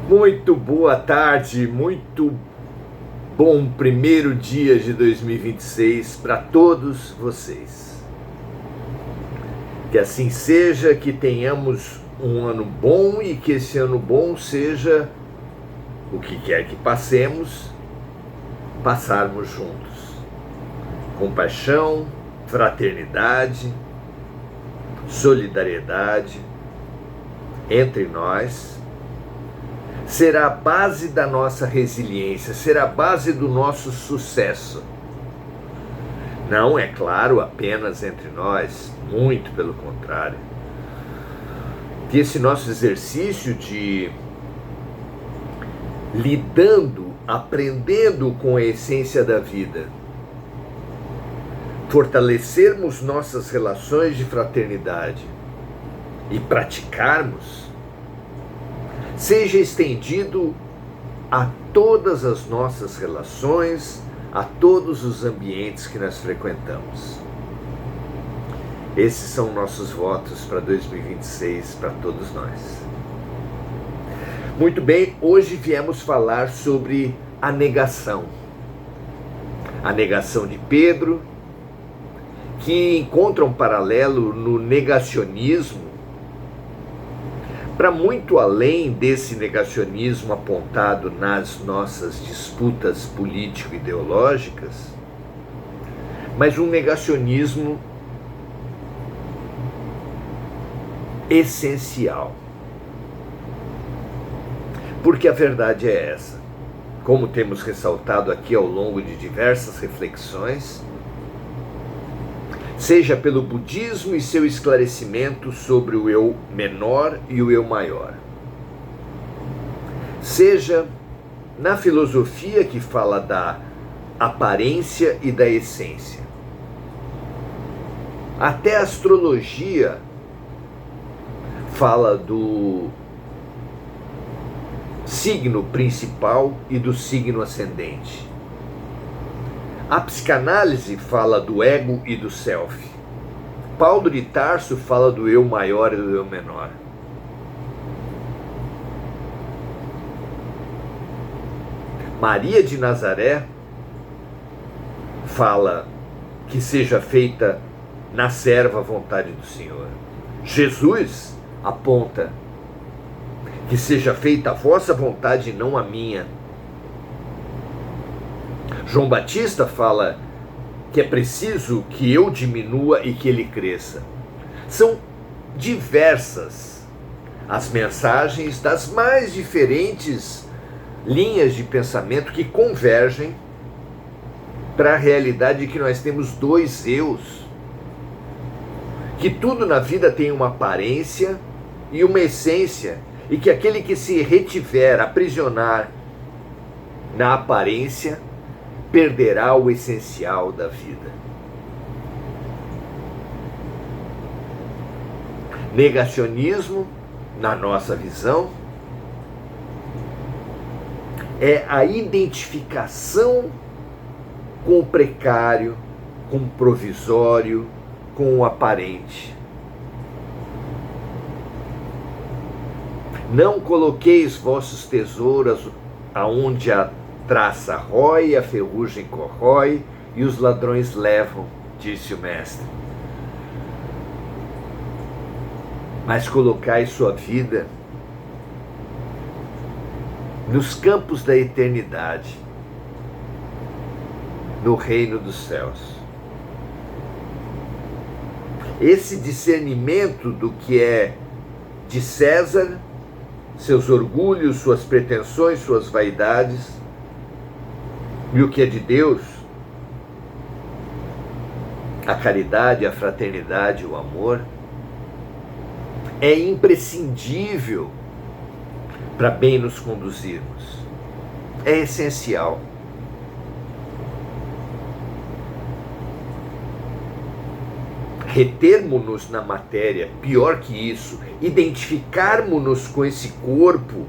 Muito boa tarde, muito bom primeiro dia de 2026 para todos vocês. Que assim seja, que tenhamos um ano bom e que esse ano bom seja o que quer que passarmos juntos. Compaixão, fraternidade, solidariedade entre nós. Será a base da nossa resiliência, será a base do nosso sucesso. Não, é claro, apenas entre nós, muito pelo contrário. Que esse nosso exercício de lidando, aprendendo com a essência da vida, fortalecermos nossas relações de fraternidade e praticarmos, seja estendido a todas as nossas relações, a todos os ambientes que nós frequentamos. Esses são nossos votos para 2026, para todos nós. Muito bem, hoje viemos falar sobre a negação. A negação de Pedro, que encontra um paralelo no negacionismo, para muito além desse negacionismo apontado nas nossas disputas político-ideológicas, mas um negacionismo essencial. Porque a verdade é essa, como temos ressaltado aqui ao longo de diversas reflexões, seja pelo budismo e seu esclarecimento sobre o eu menor e o eu maior, seja na filosofia que fala da aparência e da essência, até a astrologia fala do signo principal e do signo ascendente. A psicanálise fala do ego e do self. Paulo de Tarso fala do eu maior e do eu menor. Maria de Nazaré fala que seja feita na serva a vontade do Senhor. Jesus aponta que seja feita a vossa vontade e não a minha. João Batista fala que é preciso que eu diminua e que ele cresça. São diversas as mensagens das mais diferentes linhas de pensamento que convergem para a realidade de que nós temos dois eus, que tudo na vida tem uma aparência e uma essência, e que aquele que se retiver, aprisionar na aparência, perderá o essencial da vida. Negacionismo, na nossa visão, é a identificação com o precário, com o provisório, com o aparente. Não coloqueis vossos tesouros aonde a traça rói, a ferrugem corrói e os ladrões levam, disse o mestre. Mas colocai sua vida nos campos da eternidade, no reino dos céus. Esse discernimento do que é de César, seus orgulhos, suas pretensões, suas vaidades, e o que é de Deus, a caridade, a fraternidade, o amor, é imprescindível para bem nos conduzirmos. É essencial. Retermos-nos na matéria, pior que isso, identificarmos-nos com esse corpo,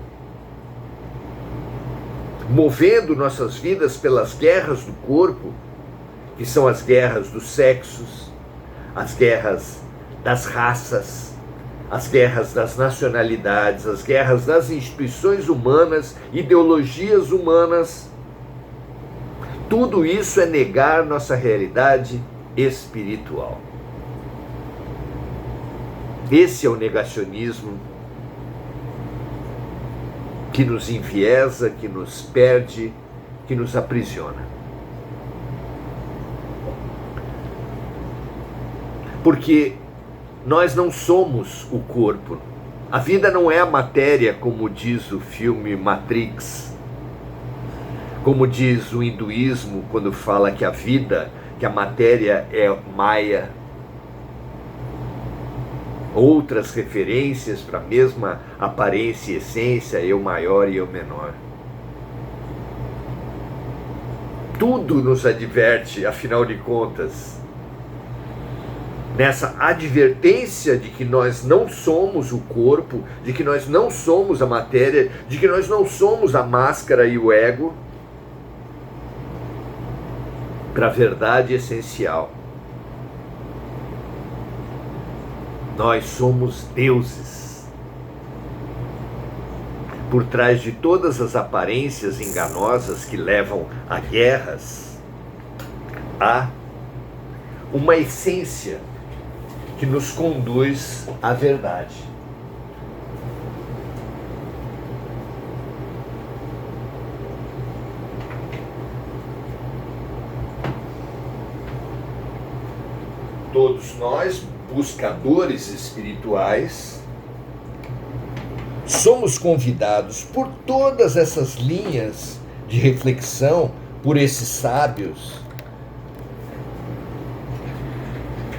movendo nossas vidas pelas guerras do corpo, que são as guerras dos sexos, as guerras das raças, as guerras das nacionalidades, as guerras das instituições humanas, ideologias humanas. Tudo isso é negar nossa realidade espiritual. Esse é o negacionismo que nos enviesa, que nos perde, que nos aprisiona. Porque nós não somos o corpo. A vida não é a matéria, como diz o filme Matrix. Como diz o hinduísmo quando fala que a vida, que a matéria é Maya. Outras referências para a mesma aparência e essência, eu maior e eu menor. Tudo nos adverte, afinal de contas, nessa advertência de que nós não somos o corpo, de que nós não somos a matéria, de que nós não somos a máscara e o ego, para a verdade essencial. Nós somos deuses. Por trás de todas as aparências enganosas que levam a guerras, há uma essência que nos conduz à verdade. Todos nós, buscadores espirituais, somos convidados por todas essas linhas de reflexão, por esses sábios.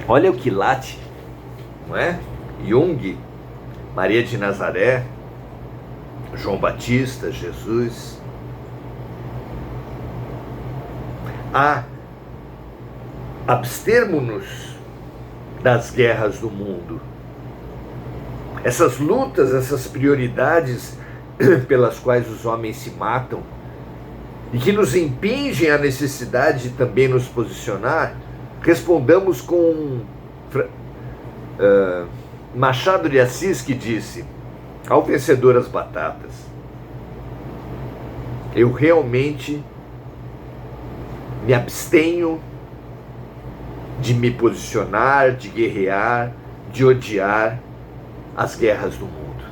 Olha o quilate, não é? Jung, Maria de Nazaré, João Batista, Jesus. A abstermos-nos das guerras do mundo. Essas lutas, essas prioridades pelas quais os homens se matam e que nos impingem a necessidade de também nos posicionar, respondamos com Machado de Assis, que disse: ao vencedor as batatas. Eu realmente me abstenho de me posicionar, de guerrear, de odiar as guerras do mundo.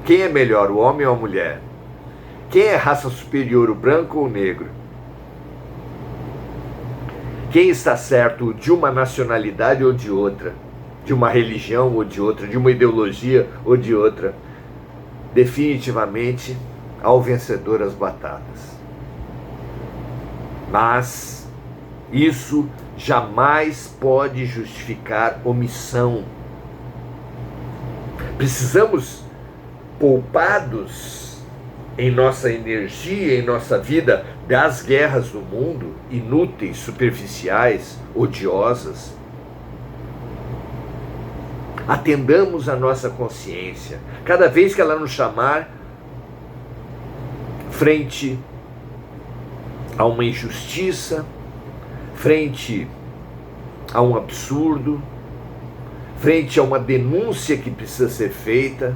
Quem é melhor, o homem ou a mulher? Quem é raça superior, o branco ou o negro? Quem está certo de uma nacionalidade ou de outra? De uma religião ou de outra? De uma ideologia ou de outra? Definitivamente, ao vencedor as batatas. Mas isso jamais pode justificar omissão. Precisamos, poupados em nossa energia, em nossa vida, das guerras do mundo, inúteis, superficiais, odiosas. Atendamos a nossa consciência. Cada vez que ela nos chamar, frente a uma injustiça, frente a um absurdo, frente a uma denúncia que precisa ser feita,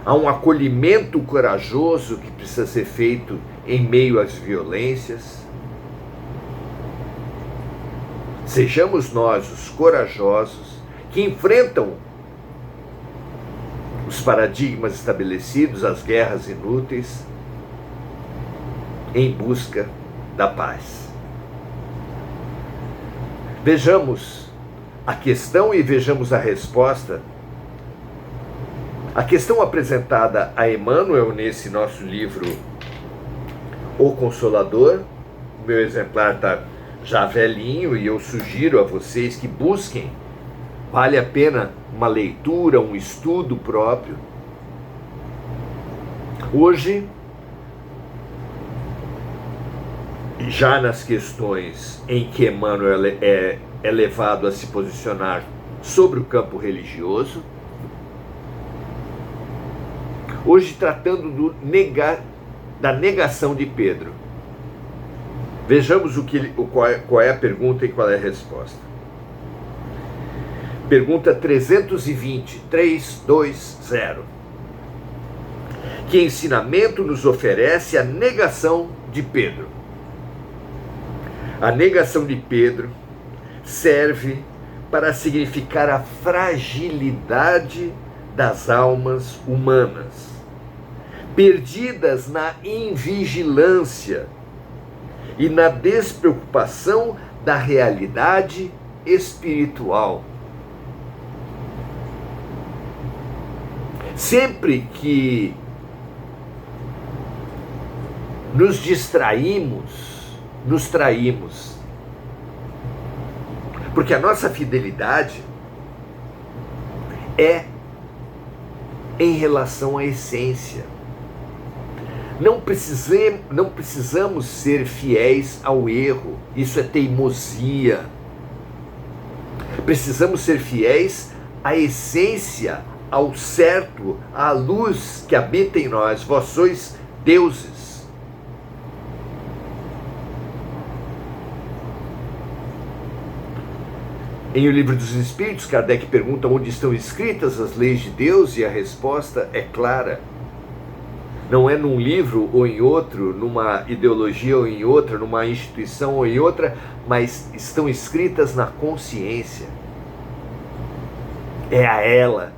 a um acolhimento corajoso que precisa ser feito em meio às violências. Sejamos nós os corajosos que enfrentam os paradigmas estabelecidos, as guerras inúteis, em busca da paz. Vejamos a questão e vejamos a resposta. A questão apresentada a Emmanuel nesse nosso livro O Consolador. O meu exemplar está já velhinho e eu sugiro a vocês que busquem. Vale a pena uma leitura, um estudo próprio. Hoje, já nas questões em que Emmanuel é levado a se posicionar sobre o campo religioso, hoje tratando da negação de Pedro. Vejamos qual é a pergunta e qual é a resposta. Pergunta 320, 320. Que ensinamento nos oferece a negação de Pedro? A negação de Pedro serve para significar a fragilidade das almas humanas, perdidas na invigilância e na despreocupação da realidade espiritual. Sempre que nos distraímos, nos traímos. Porque a nossa fidelidade é em relação à essência. Não precisamos ser fiéis ao erro. Isso é teimosia. Precisamos ser fiéis à essência, ao certo, à luz que habita em nós. Vós sois deuses. Em O Livro dos Espíritos, Kardec pergunta onde estão escritas as leis de Deus, e a resposta é clara. Não é num livro ou em outro, numa ideologia ou em outra, numa instituição ou em outra, mas estão escritas na consciência. É a ela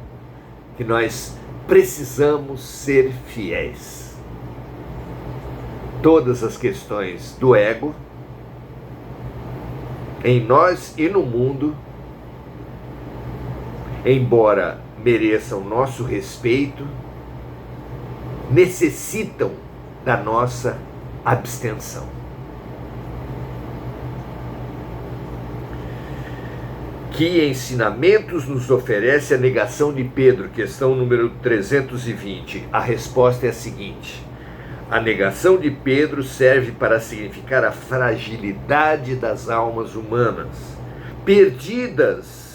que nós precisamos ser fiéis. Todas as questões do ego, em nós e no mundo, embora mereçam nosso respeito, necessitam da nossa abstenção. Que ensinamentos nos oferece a negação de Pedro? Questão número 320. A resposta é a seguinte: a negação de Pedro serve para significar a fragilidade das almas humanas, perdidas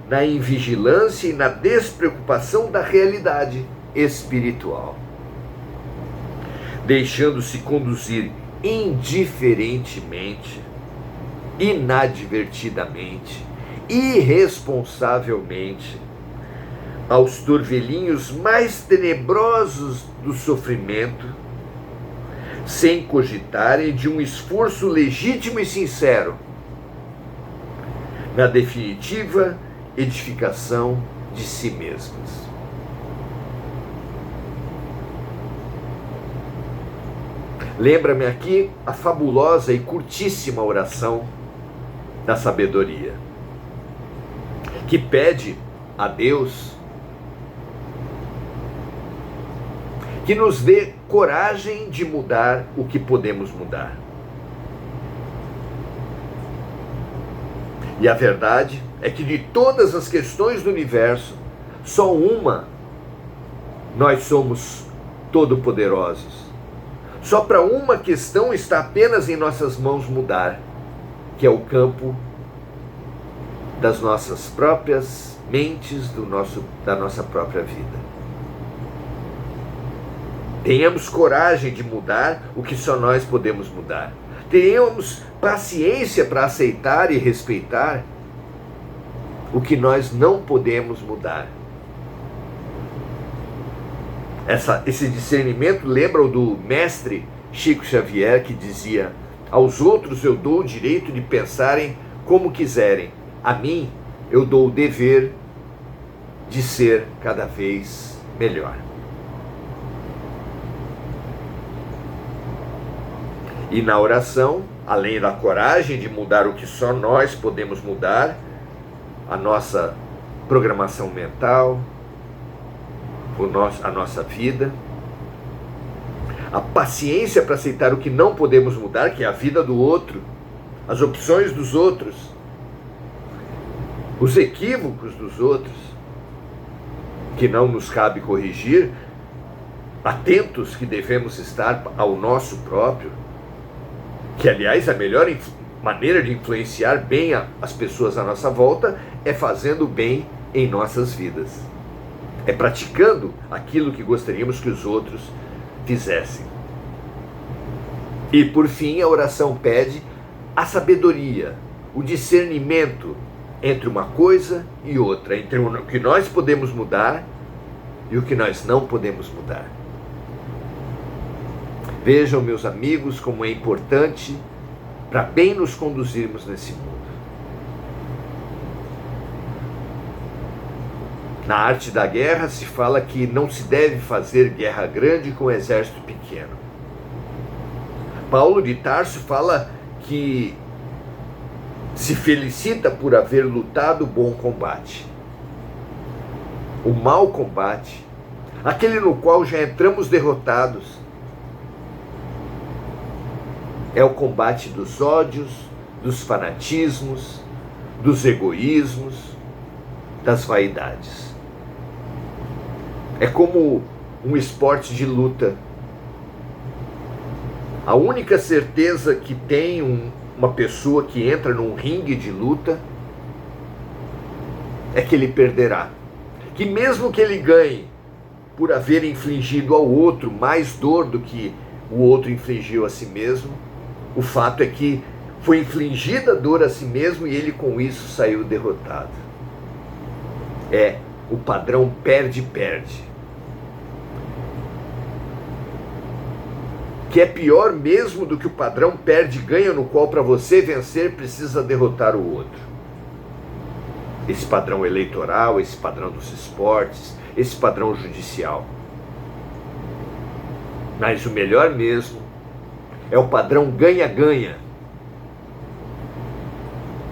na invigilância e na despreocupação da realidade espiritual, deixando-se conduzir indiferentemente, inadvertidamente, irresponsavelmente aos turvelinhos mais tenebrosos do sofrimento, sem cogitarem de um esforço legítimo e sincero na definitiva edificação de si mesmas. Lembra-me aqui a fabulosa e curtíssima oração da sabedoria, que pede a Deus que nos dê coragem de mudar o que podemos mudar. E a verdade é que de todas as questões do universo, só uma nós somos todo-poderosos. Só para uma questão está apenas em nossas mãos mudar, que é o campo das nossas próprias mentes, da nossa própria vida. Tenhamos coragem de mudar o que só nós podemos mudar. Tenhamos paciência para aceitar e respeitar o que nós não podemos mudar. Esse discernimento lembra o do mestre Chico Xavier, que dizia: aos outros eu dou o direito de pensarem como quiserem, a mim eu dou o dever de ser cada vez melhor. E na oração, além da coragem de mudar o que só nós podemos mudar, a nossa programação mental, a nossa vida, a paciência para aceitar o que não podemos mudar, que é a vida do outro, as opções dos outros, os equívocos dos outros, que não nos cabe corrigir, atentos que devemos estar ao nosso próprio, que aliás a melhor maneira de influenciar bem as pessoas à nossa volta é fazendo bem em nossas vidas. É praticando aquilo que gostaríamos que os outros fizessem. E por fim, a oração pede a sabedoria, o discernimento entre uma coisa e outra, entre o que nós podemos mudar e o que nós não podemos mudar. Vejam, meus amigos, como é importante para bem nos conduzirmos nesse mundo. Na arte da guerra se fala que não se deve fazer guerra grande com um exército pequeno. Paulo de Tarso fala que se felicita por haver lutado o bom combate. O mau combate, aquele no qual já entramos derrotados, é o combate dos ódios, dos fanatismos, dos egoísmos, das vaidades. É como um esporte de luta. A única certeza que tem uma pessoa que entra num ringue de luta é que ele perderá. Que mesmo que ele ganhe por haver infligido ao outro mais dor do que o outro infligiu a si mesmo, o fato é que foi infligida dor a si mesmo e ele com isso saiu derrotado. O padrão perde-perde. Que é pior mesmo do que o padrão perde-ganha, no qual para você vencer precisa derrotar o outro. Esse padrão eleitoral, esse padrão dos esportes, esse padrão judicial. Mas o melhor mesmo é o padrão ganha-ganha,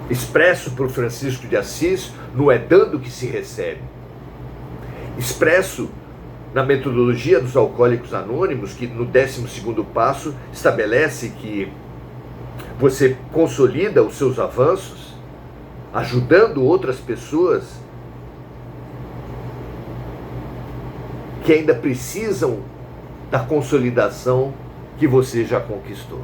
expresso por Francisco de Assis no É Dando que se Recebe, expresso na metodologia dos Alcoólicos Anônimos, que no 12º passo estabelece que você consolida os seus avanços, ajudando outras pessoas que ainda precisam da consolidação que você já conquistou.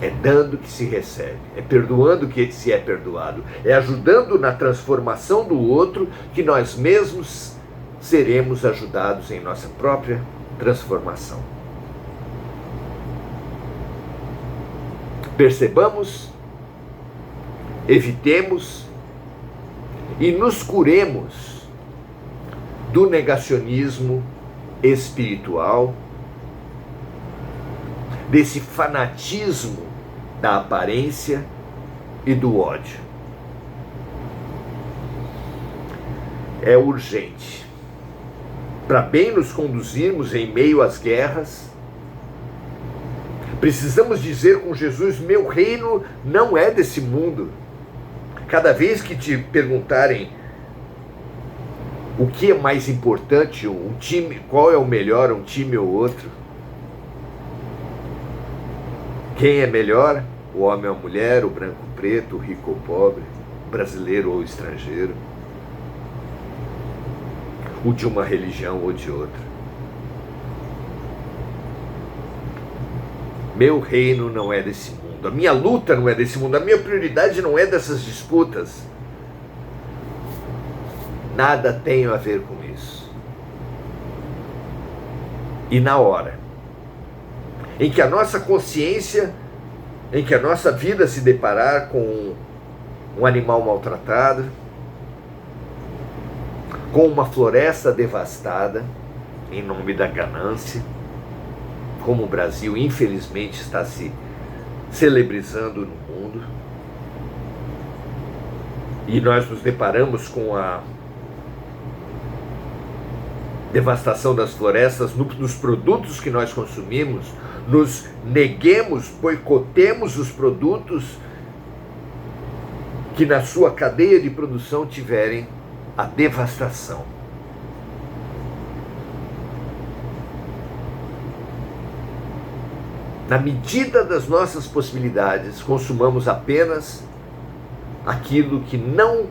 É dando que se recebe, é perdoando que se é perdoado, é ajudando na transformação do outro que nós mesmos seremos ajudados em nossa própria transformação. Percebamos, evitemos e nos curemos do negacionismo espiritual, desse fanatismo da aparência e do ódio. É urgente. Para bem nos conduzirmos em meio às guerras, precisamos dizer com Jesus: meu reino não é desse mundo. Cada vez que te perguntarem o que é mais importante, um time, qual é o melhor, um time ou outro, quem é melhor, o homem ou a mulher, o branco ou preto, o rico ou pobre, o brasileiro ou o estrangeiro, o de uma religião ou de outra. Meu reino não é desse mundo, a minha luta não é desse mundo, a minha prioridade não é dessas disputas. Nada tem a ver com isso. E na hora em que a nossa consciência, em que a nossa vida se deparar com um animal maltratado, com uma floresta devastada em nome da ganância, como o Brasil infelizmente está se celebrizando no mundo, e nós nos deparamos com a devastação das florestas nos produtos que nós consumimos, nos neguemos, boicotemos os produtos que na sua cadeia de produção tiverem a devastação. Na medida das nossas possibilidades, consumamos apenas aquilo que não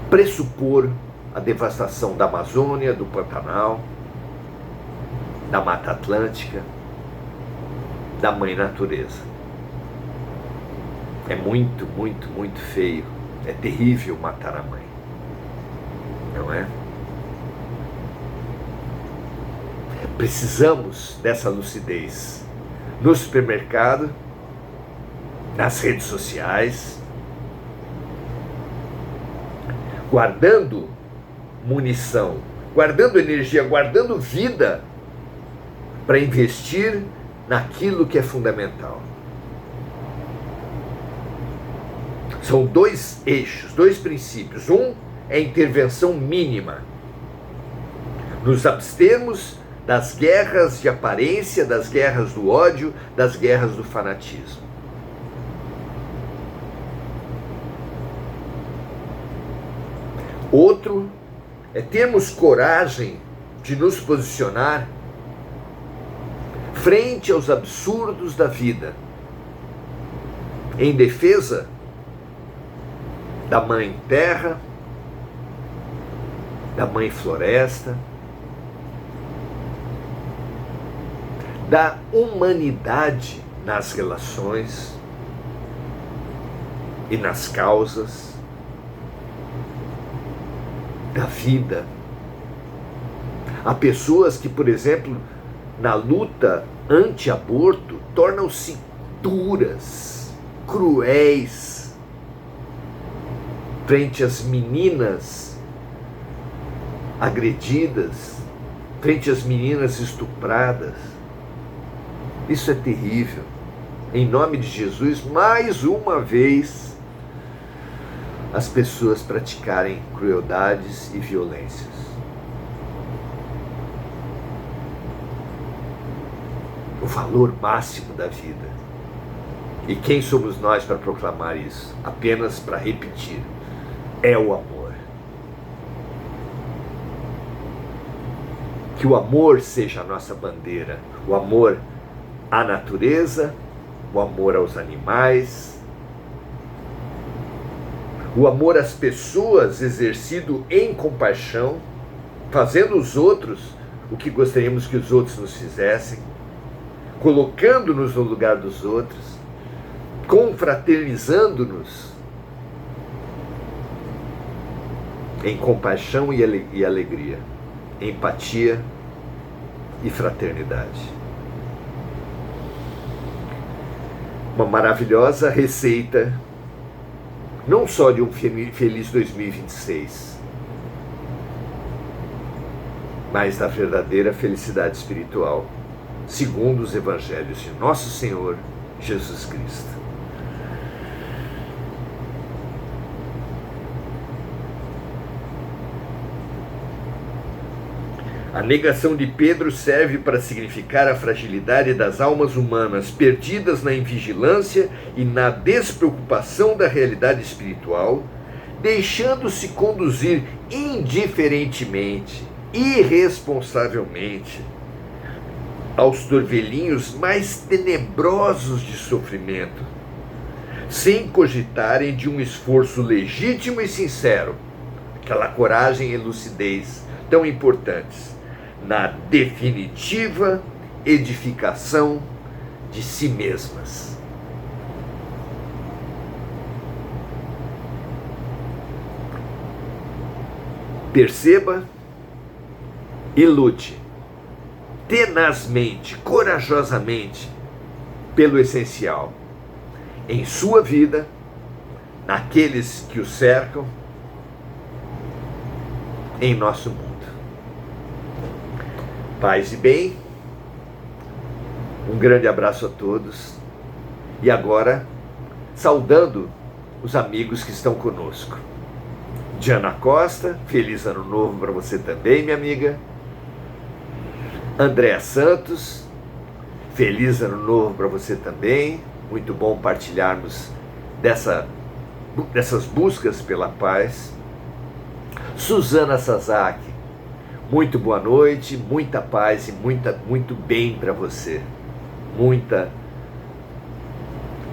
pressupor a devastação da Amazônia, do Pantanal, da Mata Atlântica, da Mãe Natureza. É muito, muito, muito feio. É terrível matar a mãe. Não é? Precisamos dessa lucidez. No supermercado, nas redes sociais, guardando munição, guardando energia, guardando vida para investir naquilo que é fundamental. São dois eixos, dois princípios. Um é a intervenção mínima. Nos abstermos das guerras de aparência, das guerras do ódio, das guerras do fanatismo. Outro é termos coragem de nos posicionar frente aos absurdos da vida, em defesa da mãe terra, da mãe floresta, da humanidade nas relações e nas causas da vida. Há pessoas que, por exemplo, na luta anti-aborto, tornam-se duras, cruéis, frente às meninas agredidas, frente às meninas estupradas. Isso é terrível. Em nome de Jesus, mais uma vez, as pessoas praticarem crueldades e violências. O valor máximo da vida. E quem somos nós para proclamar isso? Apenas para repetir. É o amor. Que o amor seja a nossa bandeira. O amor à natureza, o amor aos animais, o amor às pessoas exercido em compaixão, fazendo os outros o que gostaríamos que os outros nos fizessem, colocando-nos no lugar dos outros, confraternizando-nos em compaixão e alegria, empatia e fraternidade. Uma maravilhosa receita, não só de um feliz 2026, mas da verdadeira felicidade espiritual, segundo os evangelhos de nosso Senhor Jesus Cristo. A negação de Pedro serve para significar a fragilidade das almas humanas perdidas na invigilância e na despreocupação da realidade espiritual, deixando-se conduzir indiferentemente, irresponsavelmente, aos turvelinhos mais tenebrosos de sofrimento, sem cogitarem de um esforço legítimo e sincero, aquela coragem e lucidez tão importantes, na definitiva edificação de si mesmas. Perceba e lute tenazmente, corajosamente, pelo essencial em sua vida, naqueles que o cercam, em nosso mundo. Paz e bem, um grande abraço a todos, e agora, saudando os amigos que estão conosco. Diana Costa, feliz ano novo para você também, minha amiga. Andréa Santos, feliz ano novo para você também. Muito bom partilharmos dessas buscas pela paz. Suzana Sasaki, muito boa noite, muita paz e muito bem para você. Muita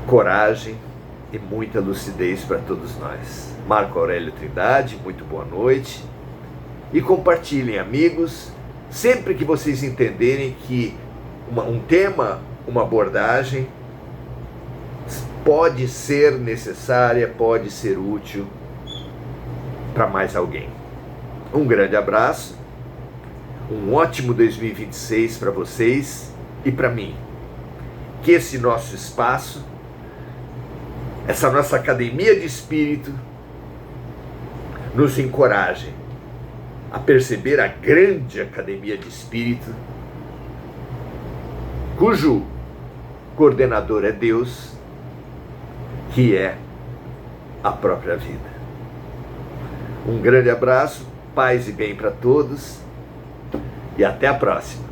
coragem e muita lucidez para todos nós. Marco Aurélio Trindade, muito boa noite. E compartilhem, amigos, sempre que vocês entenderem que um tema, uma abordagem pode ser necessária, pode ser útil para mais alguém. Um grande abraço, um ótimo 2026 para vocês e para mim. Que esse nosso espaço essa nossa academia de espírito nos encoraje a perceber a grande academia de espírito, cujo coordenador é Deus, que é a própria vida. Um grande abraço, paz e bem para todos, e até a próxima.